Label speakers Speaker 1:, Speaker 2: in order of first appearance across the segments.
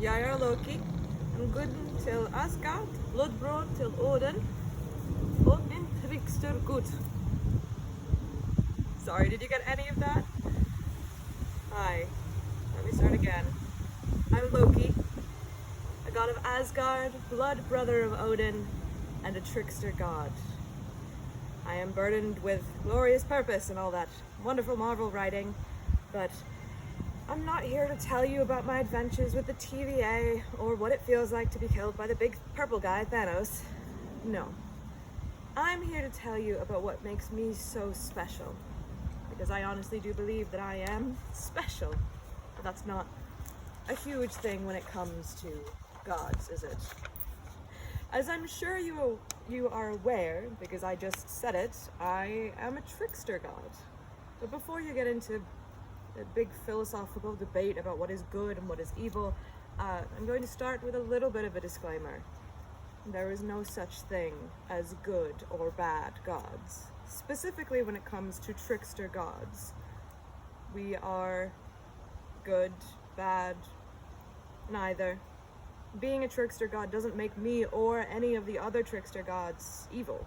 Speaker 1: Jeg er Loki, en guden til Asgard, bloodbror til Odin, og en trickster-gud. Sorry, did you get any of that? Hi, let me start again. I'm Loki, a god of Asgard, blood brother of Odin, and a trickster god. I am burdened with glorious purpose and all that wonderful Marvel writing, but I'm not here to tell you about my adventures with the TVA or what it feels like to be killed by the big purple guy, Thanos. No. I'm here to tell you about what makes me so special, because I honestly do believe that I am special. But that's not a huge thing when it comes to gods, is it? As I'm sure you are aware, because I just said it, I am a trickster god. But before you get into a big philosophical debate about what is good and what is evil, I'm going to start with a little bit of a disclaimer. There is no such thing as good or bad gods, specifically when it comes to trickster gods. We are good, bad, neither. Being a trickster god doesn't make me or any of the other trickster gods evil.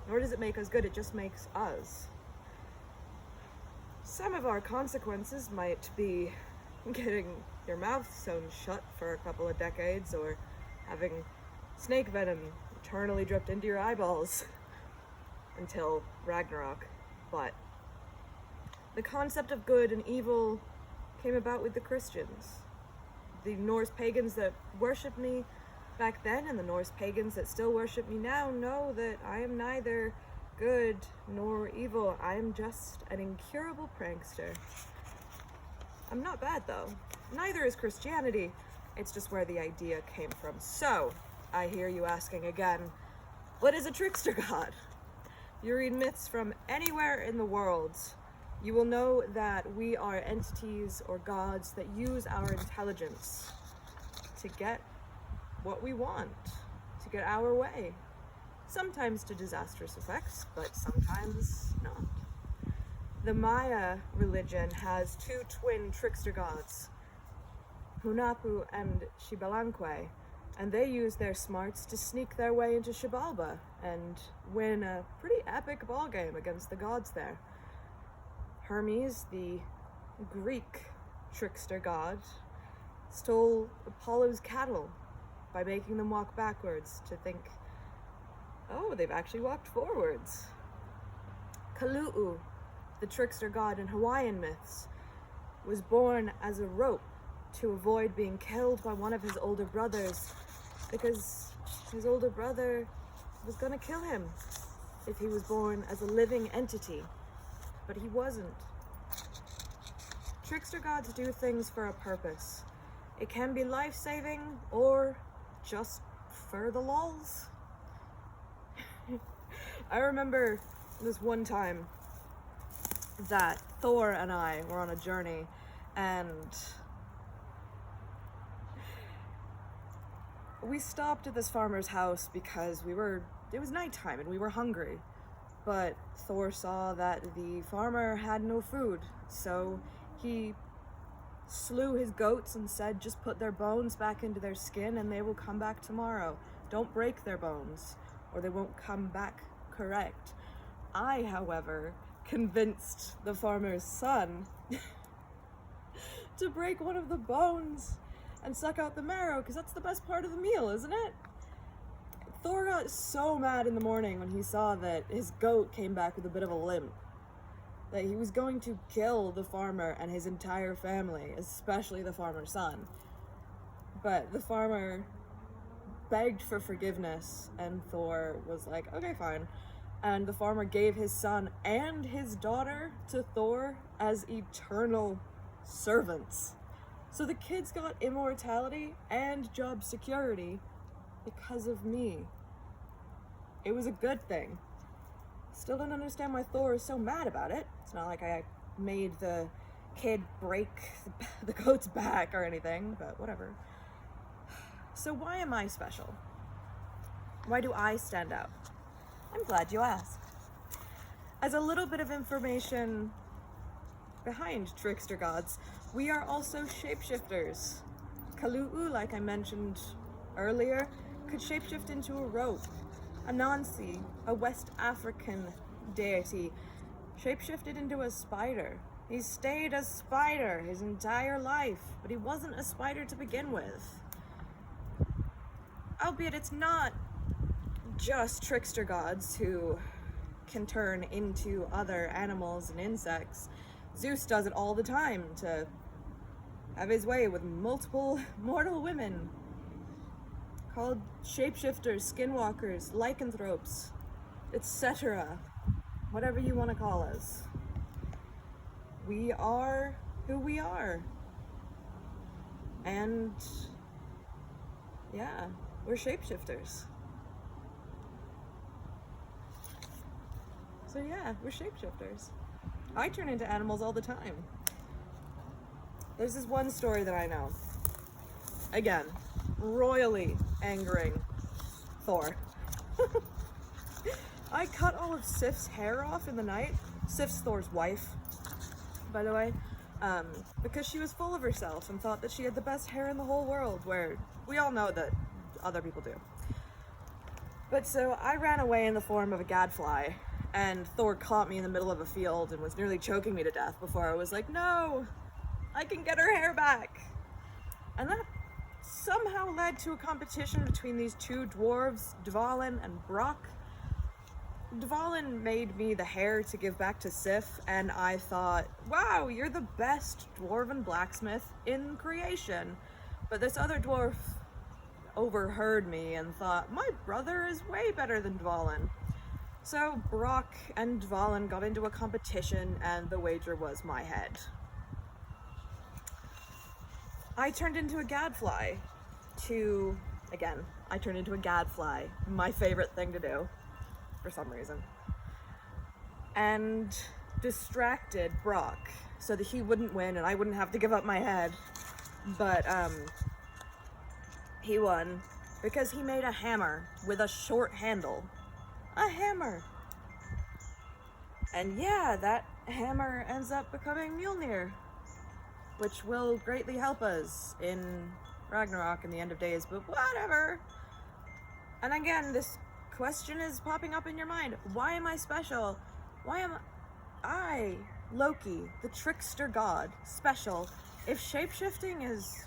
Speaker 1: Nor does it make us good, it just makes us. Some of our consequences might be getting your mouth sewn shut for a couple of decades, or having snake venom eternally dripped into your eyeballs until Ragnarok. But the concept of good and evil came about with the Christians. The Norse pagans that worshipped me back then and the Norse pagans that still worship me now know that I am neither good nor evil. I am just an incurable prankster. I'm not bad though. Neither is Christianity. It's just where the idea came from. So, I hear you asking again, what is a trickster god? You read myths from anywhere in the world, you will know that we are entities or gods that use our intelligence to get what we want, to get our way. Sometimes to disastrous effects, but sometimes not. The Maya religion has two twin trickster gods, Hunahpu and Xibalanque, and they use their smarts to sneak their way into Xibalba and win a pretty epic ballgame against the gods there. Hermes, the Greek trickster god, stole Apollo's cattle by making them walk backwards to think, oh, they've actually walked forwards. Kalu'u, the trickster god in Hawaiian myths, was born as a rope to avoid being killed by one of his older brothers, because his older brother was gonna kill him if he was born as a living entity, but he wasn't. Trickster gods do things for a purpose. It can be life-saving or just for the lulz. I remember this one time that Thor and I were on a journey, and we stopped at this farmer's house because it was nighttime and we were hungry. But Thor saw that the farmer had no food, so he slew his goats and said, just put their bones back into their skin and they will come back tomorrow. Don't break their bones, or they won't come back correct. I, however, convinced the farmer's son to break one of the bones and suck out the marrow, because that's the best part of the meal, isn't it? Thor got so mad in the morning when he saw that his goat came back with a bit of a limp, that he was going to kill the farmer and his entire family, especially the farmer's son. But the farmer begged for forgiveness, and Thor was like, okay, fine. And the farmer gave his son and his daughter to Thor as eternal servants. So the kids got immortality and job security because of me. It was a good thing. Still don't understand why Thor is so mad about it. It's not like I made the kid break the goat's back or anything, but whatever. So why am I special? Why do I stand out? I'm glad you asked. As a little bit of information behind trickster gods, we are also shapeshifters. Kalu'u, like I mentioned earlier, could shapeshift into a rope. Anansi, a West African deity, shapeshifted into a spider. He stayed a spider his entire life, but he wasn't a spider to begin with. Albeit it's not just trickster gods who can turn into other animals and insects. Zeus does it all the time to have his way with multiple mortal women, called shapeshifters, skinwalkers, lycanthropes, etc. Whatever you want to call us. We are who we are. And yeah, we're shapeshifters. So yeah, we're shapeshifters. I turn into animals all the time. There's this one story that I know. Again, royally angering Thor. I cut all of Sif's hair off in the night. Sif's Thor's wife, by the way, because she was full of herself and thought that she had the best hair in the whole world, where we all know that other people do. But so I ran away in the form of a gadfly, and Thor caught me in the middle of a field and was nearly choking me to death before I was like, no, I can get her hair back. And that somehow led to a competition between these two dwarves, Dvalin and Brock. Dvalin made me the hair to give back to Sif, and I thought, wow, you're the best dwarven blacksmith in creation. But this other dwarf overheard me and thought, my brother is way better than Dvalin. So Brock and Dvalin got into a competition, and the wager was my head. I turned into a gadfly I turned into a gadfly, my favorite thing to do, for some reason, and distracted Brock so that he wouldn't win and I wouldn't have to give up my head. But he won because he made a hammer with a short handle. A hammer. And yeah, that hammer ends up becoming Mjolnir, which will greatly help us in Ragnarok and the end of days, but whatever. And again, this question is popping up in your mind. Why am I special? Why am I, Loki, the trickster god, special if shapeshifting is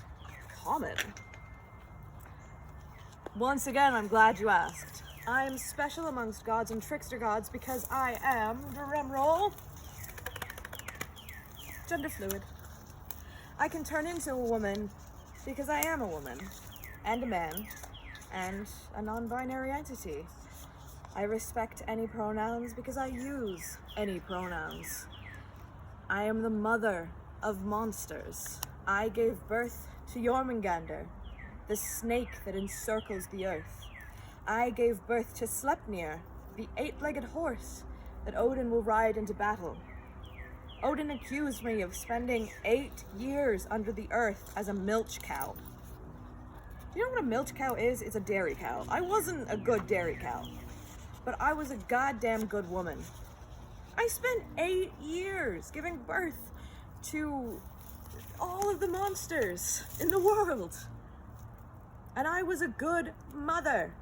Speaker 1: common? Once again, I'm glad you asked. I'm special amongst gods and trickster gods because I am, drumroll, gender fluid. I can turn into a woman because I am a woman, and a man, and a non-binary entity. I respect any pronouns because I use any pronouns. I am the mother of monsters. I gave birth to Jormungandr, the snake that encircles the earth. I gave birth to Sleipnir, the 8-legged horse that Odin will ride into battle. Odin accused me of spending 8 years under the earth as a milch cow. You know what a milch cow is? It's a dairy cow. I wasn't a good dairy cow, but I was a goddamn good woman. I spent 8 years giving birth to all of the monsters in the world. And I was a good mother.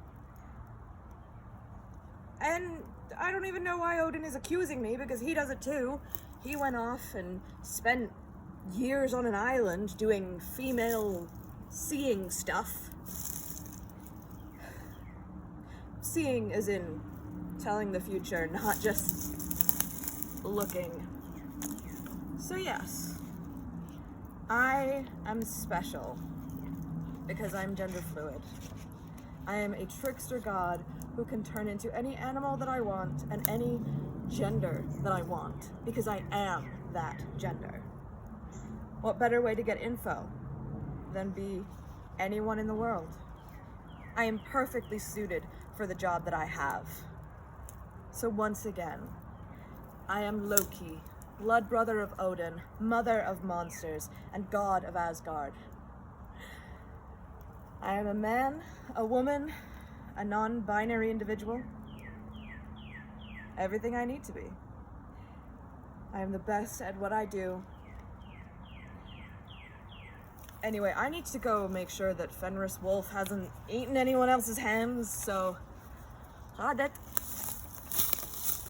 Speaker 1: And I don't even know why Odin is accusing me, because he does it too. He went off and spent years on an island doing female seeing stuff. Seeing as in telling the future, not just looking. So yes, I am special because I'm gender fluid. I am a trickster god who can turn into any animal that I want and any gender that I want, because I am that gender. What better way to get info than be anyone in the world? I am perfectly suited for the job that I have. So once again, I am Loki, blood brother of Odin, mother of monsters, and god of Asgard. I am a man, a woman, a non-binary individual. Everything I need to be. I am the best at what I do. Anyway, I need to go make sure that Fenris Wolf hasn't eaten anyone else's hens, so... Got it.